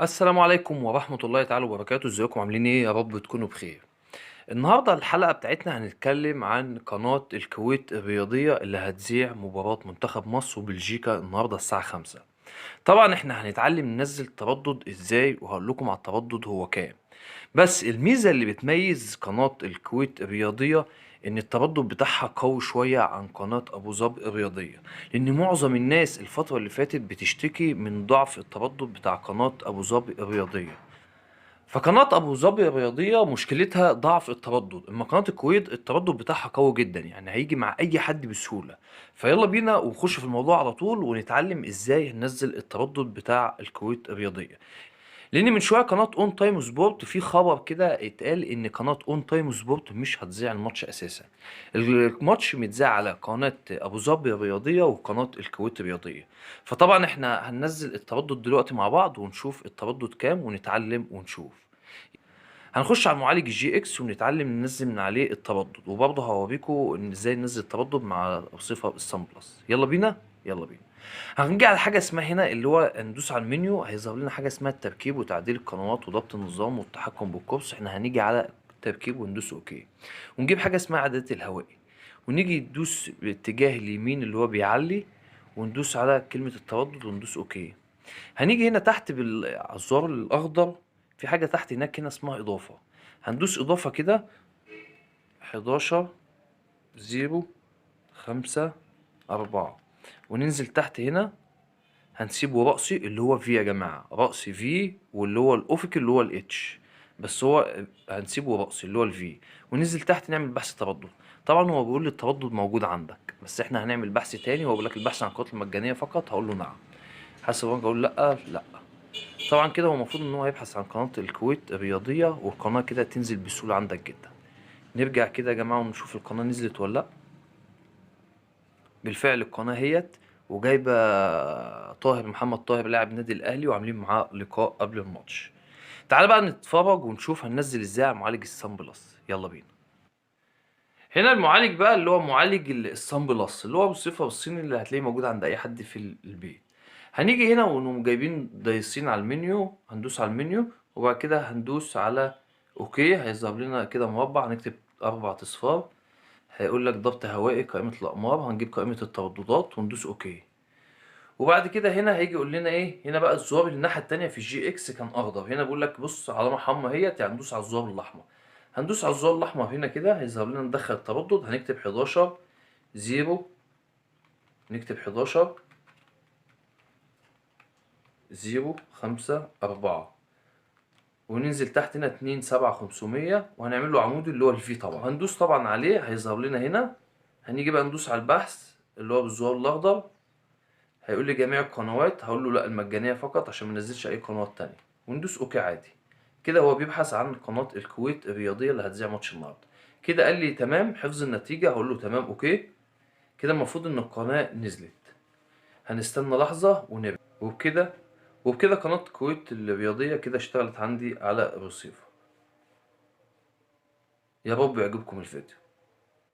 السلام عليكم ورحمة الله تعالى وبركاته، ازيكم عاملين ايه؟ يا رب تكونوا بخير. النهارده الحلقة بتاعتنا هنتكلم عن قناة الكويت الرياضية اللي هتذيع مباراة منتخب مصر وبلجيكا النهارده الساعة 5. طبعا احنا هنتعلم ننزل تردد ازاي وهقول لكم على التردد هو كام. بس الميزة اللي بتميز قناة الكويت الرياضية إن التردد بتاعها قوي شوية عن قناة أبو ظبي الرياضية، لأن معظم الناس الفترة اللي فاتت بتشتكي من ضعف التردد بتاع قناة أبو ظبي الرياضية. فقناة أبو ظبي الرياضية مشكلتها ضعف التردد، أما قناة الكويت التردد بتاعها قوي جدا، يعني هيجي مع أي حد بسهولة. فيلا بينا ونخش في الموضوع على طول ونتعلم إزاي ننزل التردد بتاع الكويت الرياضية. لان من شويه قناه اون تايم سبورت في خبر كده اتقال ان قناه اون تايم سبورت مش هتذيع الماتش اساسا. الماتش متذاع على قناه ابو ظبي الرياضيه وقناه الكويت الرياضيه. فطبعا احنا هننزل التردد دلوقتي مع بعض ونشوف التردد كام ونتعلم ونشوف. هنخش على المعالج الجي اكس ونتعلم ننزل من عليه التردد، وبرضه هوريكم ان ازاي ننزل التردد مع صفر السان بلس. يلا بينا يلا بينا. هنيجي على حاجه اسمها هنا اللي هو ندوس على المنيو، هيظهر لنا حاجه اسمها التركيب وتعديل القنوات وضبط النظام والتحكم بالكورس. احنا هنيجي على التركيب وندوس اوكي، ونجيب حاجه اسمها اعدادات الهوائي، ونيجي ندوس باتجاه اليمين اللي هو بيعلي، وندوس على كلمه التردد وندوس اوكي. هنيجي هنا تحت على الزرار الاخضر، في حاجه تحت هناك هنا اسمها اضافه. هندوس اضافه كده 11 0 5 4، وننزل تحت هنا هنسيبه رأسي اللي هو في يا جماعة، رأسي في، واللي هو الأفقي اللي هو الاتش، بس هو هنسيبه رأسي اللي هو الفي. وننزل تحت نعمل بحث تردد. طبعا هو بيقول لي التردد موجود عندك، بس احنا هنعمل بحث تاني. هو بيقول لك البحث عن القنوات المجانية فقط، هقول له نعم. حاسب وانا اقول لا لا. طبعا كده هو المفروض ان هو يبحث عن قناة الكويت الرياضية، والقناة كده تنزل بسهولة عندك جدا. نرجع كده يا جماعة ونشوف القناة نزلت ولا لا. بالفعل القناة هيت، وجايبة طاهر محمد طاهر لاعب نادي الأهلي وعاملين معاه لقاء قبل الماتش. تعال بقى نتفرج ونشوف هننزل ازاي على معالج السان بلس. يلا بينا. هنا المعالج بقى اللي هو معالج السان بلس اللي هو بالصفة والصيني اللي هتلاقيه موجود عند أي حد في البيت. هنيجي هنا ونقوم جايبين دايسين على المنيو، هندوس على المنيو وبعد كده هندوس على اوكي. هيظهر لنا كده مربع، هنكتب 4 اصفار. هيقول لك ضبط هوائي قائمة الأقمار، هنجيب قائمة الترددات وندوس اوكي. وبعد كده هنا هيجي يقول لنا ايه، هنا بقى الزرار اللي الناحيه التانيه في الجي اكس كان اخضر، هنا بيقول لك بص علامه حمراء اهيت، يعني ندوس على الزرار الاحمر. هندوس على الزرار الاحمر هنا كده هيظهر لنا ندخل التردد، هنكتب 11 0، نكتب 11 0 5 4، وننزل تحت هنا 2 7 500، وهنعمل له عمود اللي هو الفي. طبعا هندوس طبعا عليه هيظهر لنا هنا. هنيجي بقى ندوس على البحث اللي هو بالزرار الاخضر، هيقول لي جميع القنوات، هقول له لا المجانيه فقط عشان ما ننزلش اي قنوات تانية، وندوس اوكي عادي. كده هو بيبحث عن قناه الكويت الرياضيه اللي هتذيع ماتش النهارده. كده قال لي تمام حفظ النتيجه، هقول له تمام اوكي. كده المفروض ان القناه نزلت. هنستنى لحظه ونرجع. وبكده قناه الكويت الرياضيه كده اشتغلت عندي على الرصيف. يا رب يعجبكم الفيديو.